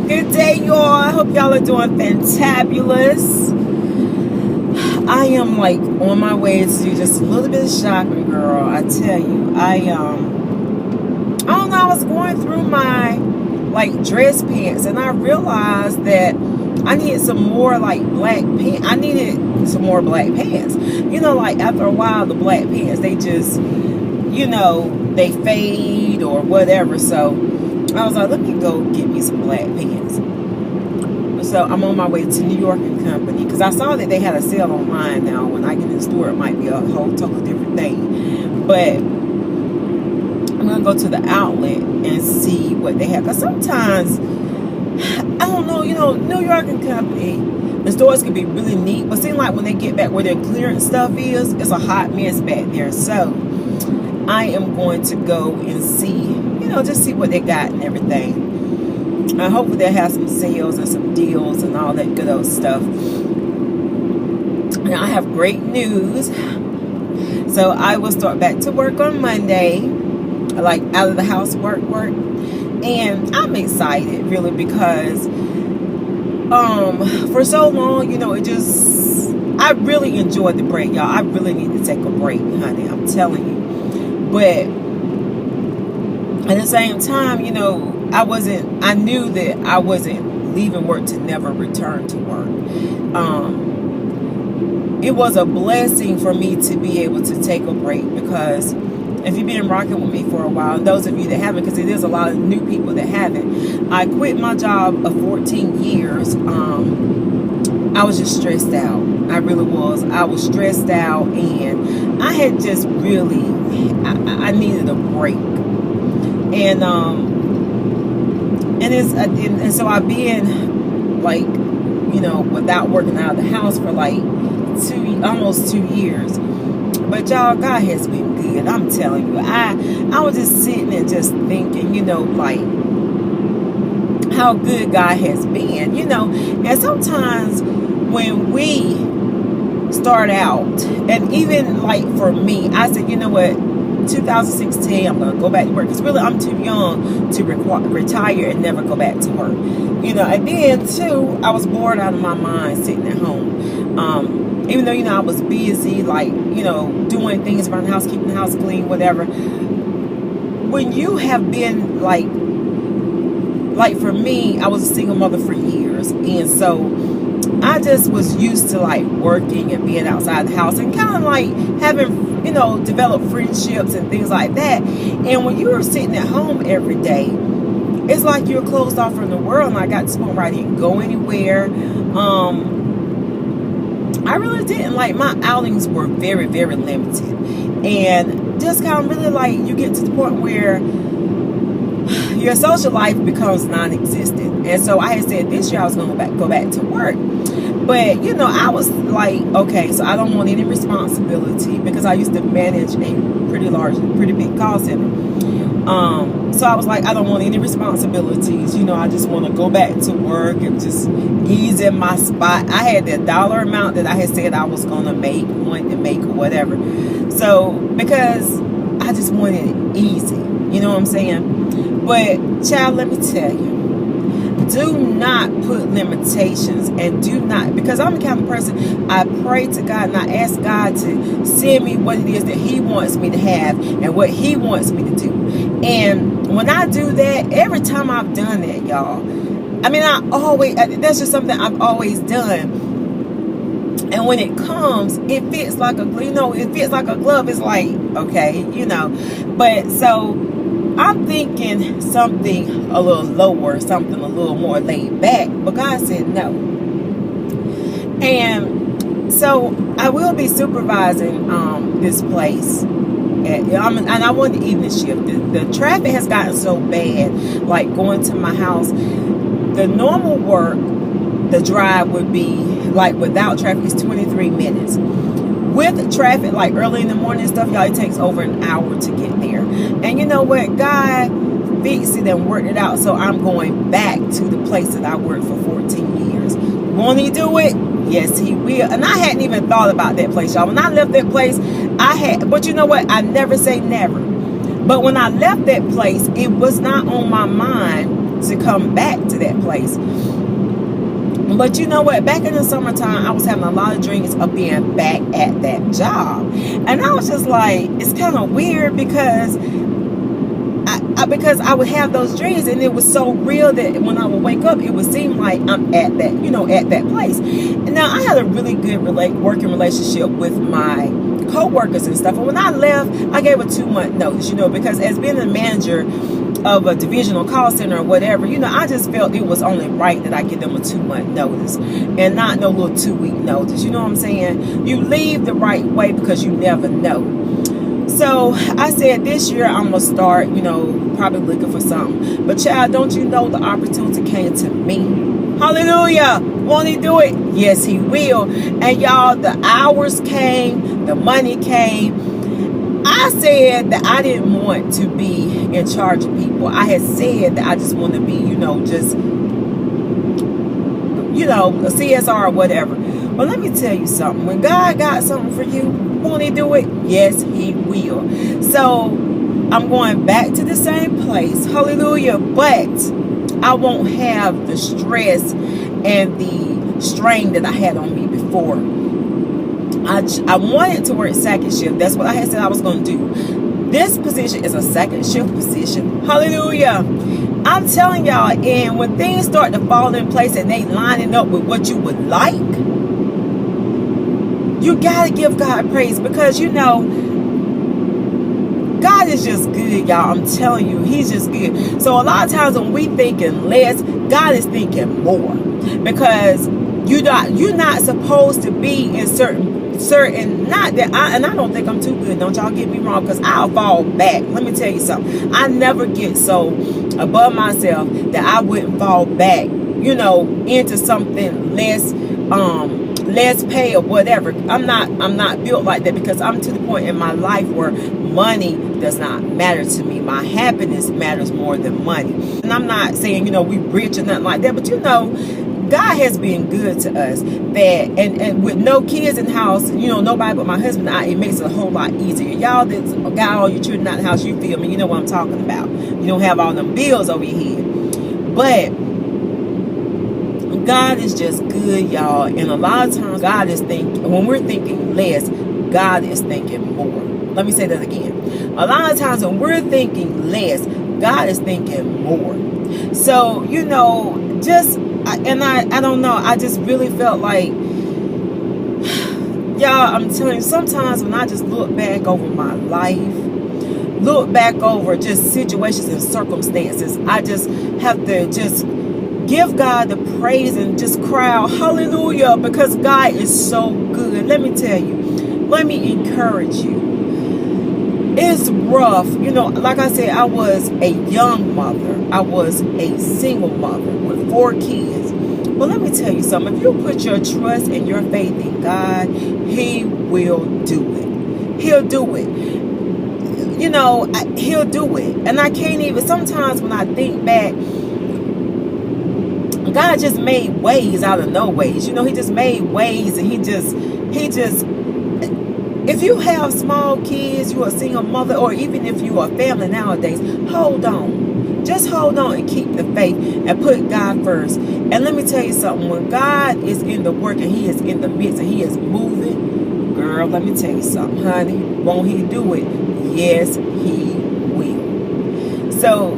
Good day, y'all. I hope y'all are doing fantabulous. I am like on my way to do just a little bit of shopping, girl. I tell you, I don't know. I was going through my like dress pants, and I realized that I needed some more like black pants. I needed some more black pants. You know, like after a while, the black pants they just, they fade or whatever. So I was like, let me go get me some black pants. So I'm on my way to New York and Company because I saw that they had a sale online now. When I get in the store, it might be a whole totally different thing. But I'm going to go to the outlet and see what they have. Because sometimes, I don't know, New York and Company, the stores can be really neat. But it seems like when they get back where their clearance stuff is, it's a hot mess back there. So I am going to go and see, just see what they got and everything. Hopefully they'll have some sales and some deals and all that good old stuff. And I have great news. So I will start back to work on Monday, like out of the house work. And I'm excited really because for so long, I really enjoyed the break, y'all. I really need to take a break, honey. I'm telling you. But at the same time, I knew that I wasn't leaving work to never return to work. It was a blessing for me to be able to take a break because if you've been rocking with me for a while, and those of you that haven't, because there's a lot of new people that haven't, I quit my job of 14 years. I was just stressed out. I really was. I was stressed out, and I had just really, I needed a break. And so I've been like, without working out of the house for like almost 2 years. But y'all, God has been good. I'm telling you, I was just sitting and just thinking, like how good God has been, and sometimes when we start out, and even like for me, I said, 2016, I'm going to go back to work. Because really, I'm too young to retire and never go back to work. And then, too, I was bored out of my mind sitting at home. Even though, I was busy, like, doing things around the house, keeping the house clean, whatever. When you have been, like for me, I was a single mother for years. And so I just was used to, like, working and being outside the house and kind of, like, having develop friendships and things like that. And when you were sitting at home every day, it's like you're closed off from the world. And I got to this point where I didn't go anywhere. I really didn't. Like, my outings were very, very limited. And just kind of really like you get to the point where your social life becomes non-existent. And so I had said this year I was going to go back to work. But, I was like, okay, so I don't want any responsibility because I used to manage a pretty big call center. So I was like, I don't want any responsibilities. I just want to go back to work and just ease in my spot. I had that dollar amount that I had said I was going to wanted to make or whatever. So, because I just wanted it easy. You know what I'm saying? But, child, let me tell you. Do not put limitations and do not, because I'm the kind of person, I pray to God and I ask God to send me what it is that He wants me to have and what He wants me to do. And when I do that, every time I've done that, y'all, that's just something I've always done. And when it comes, it fits like a glove. It's like, okay, But so I'm thinking something a little lower, something a little more laid back. But God said no. And so I will be supervising this place. And I want the evening shift. The traffic has gotten so bad, like going to my house. The normal work, the drive would be, like without traffic, is 23 minutes. With traffic, like early in the morning and stuff, y'all, it takes over an hour to get there. And you know what? God fixed it and worked it out. So I'm going back to the place that I worked for 14 years. Won't He do it? Yes, He will. And I hadn't even thought about that place, y'all. When I left that place, but you know what? I never say never. But when I left that place, it was not on my mind to come back to that place. But you know what? Back in the summertime, I was having a lot of dreams of being back at that job. And I was just like, it's kind of weird because I would have those dreams, and it was so real that when I would wake up, it would seem like I'm at that, at that place. And now I had a really good working relationship with my co-workers and stuff. And when I left, I gave a 2-month notice, because as being a manager of a divisional call center or whatever, I just felt it was only right that I give them a 2-month notice and not no little 2-week notice. You know what I'm saying? You leave the right way because you never know. So I said this year I'm going to start, probably looking for something. But child, don't you know the opportunity came to me? Hallelujah. Won't he do it? Yes, he will. And y'all, the hours came, the money came. I said that I didn't want to be in charge of people. I had said that I just want to be, just, a CSR or whatever. But let me tell you something. When God got something for you, won't he do it? Yes, he will. So I'm going back to the same place. Hallelujah. But I won't have the stress and the strain that I had on me before. I wanted to work second shift. That's what I had said I was going to do. This position is a second shift position. Hallelujah. I'm telling y'all, and when things start to fall in place and they lining up with what you would like, you got to give God praise because, God is just good, y'all. I'm telling you, he's just good. So a lot of times when we thinking less, God is thinking more because you're not supposed to be in certain not that I don't think I'm too good, don't y'all get me wrong, because I'll fall back. Let me tell you something. I never get so above myself that I wouldn't fall back, into something less pay or whatever. I'm not built like that because I'm to the point in my life where money does not matter to me. My happiness matters more than money. And I'm not saying, we rich or nothing like that, but God has been good to us. That and with no kids in the house, nobody but my husband and I, it makes it a whole lot easier. Y'all that got all your children out of the house, you feel me? You know what I'm talking about. You don't have all them bills over your head. But God is just good, y'all. And a lot of times God is when we're thinking less, God is thinking more. Let me say that again. A lot of times when we're thinking less, God is thinking more. So, I don't know. I just really felt like, y'all, I'm telling you, sometimes when I just look back over my life, look back over just situations and circumstances, I just have to just give God the praise and just cry out, hallelujah, because God is so good. Let me tell you, let me encourage you. It's rough. Like I said, I was a young mother. I was a single mother with 4 kids. But let me tell you something. If you put your trust and your faith in God, he will do it. He'll do it. He'll do it. And I can't even, sometimes when I think back, God just made ways out of no ways. He just made ways, and he just, if you have small kids, you're a single mother, or even if you're a family nowadays, hold on. Just hold on and keep the faith and put God first. And let me tell you something. When God is in the work and he is in the midst and he is moving, girl, let me tell you something, honey. Won't he do it? Yes, he will. So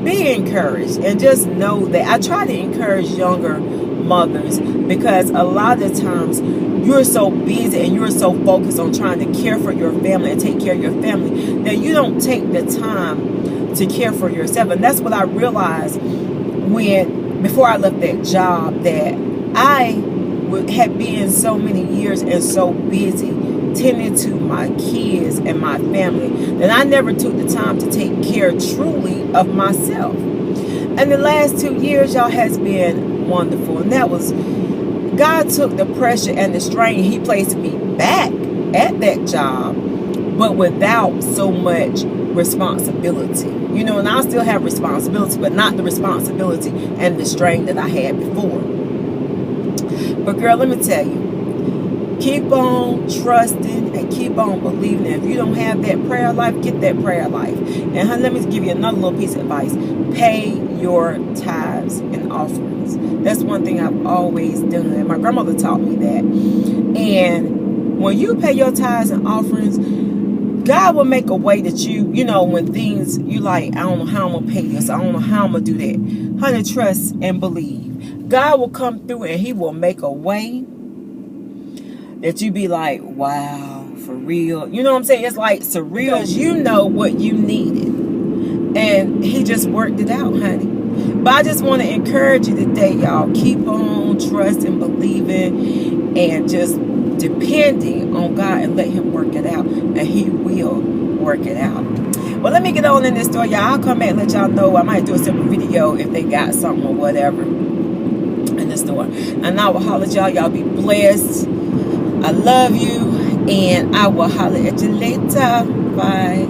be encouraged and just know that I try to encourage younger mothers because a lot of times you're so busy and you're so focused on trying to care for your family and take care of your family that you don't take the time to care for yourself. And that's what I realized before I left that job, that I had been so many years and so busy tending to my kids and my family that I never took the time to take care truly of myself. And the last 2 years, y'all, has been wonderful. And that was, God took the pressure and the strain. He placed me back at that job, but without so much responsibility. And I still have responsibility, but not the responsibility and the strain that I had before. But girl, let me tell you, keep on trusting and keep on believing. If you don't have that prayer life, get that prayer life. And honey, let me give you another little piece of advice. Pay your tithes and offerings. That's one thing I've always done. My grandmother taught me that. And when you pay your tithes and offerings, God will make a way that you know, when things you like, I don't know how I'm gonna pay this, I don't know how I'm gonna do that. Honey, trust and believe. God will come through and he will make a way that you be like, wow, for real. You know what I'm saying? It's like surreal, because you know what you needed. And he just worked it out, honey. But I just want to encourage you today, y'all. Keep on trusting, believing, and just depending on God and let him work it out. And he will work it out. Well, let me get on in this story, y'all. I'll come back and let y'all know. I might do a simple video if they got something or whatever in the store. And I will holler at y'all. Y'all be blessed. I love you. And I will holler at you later. Bye.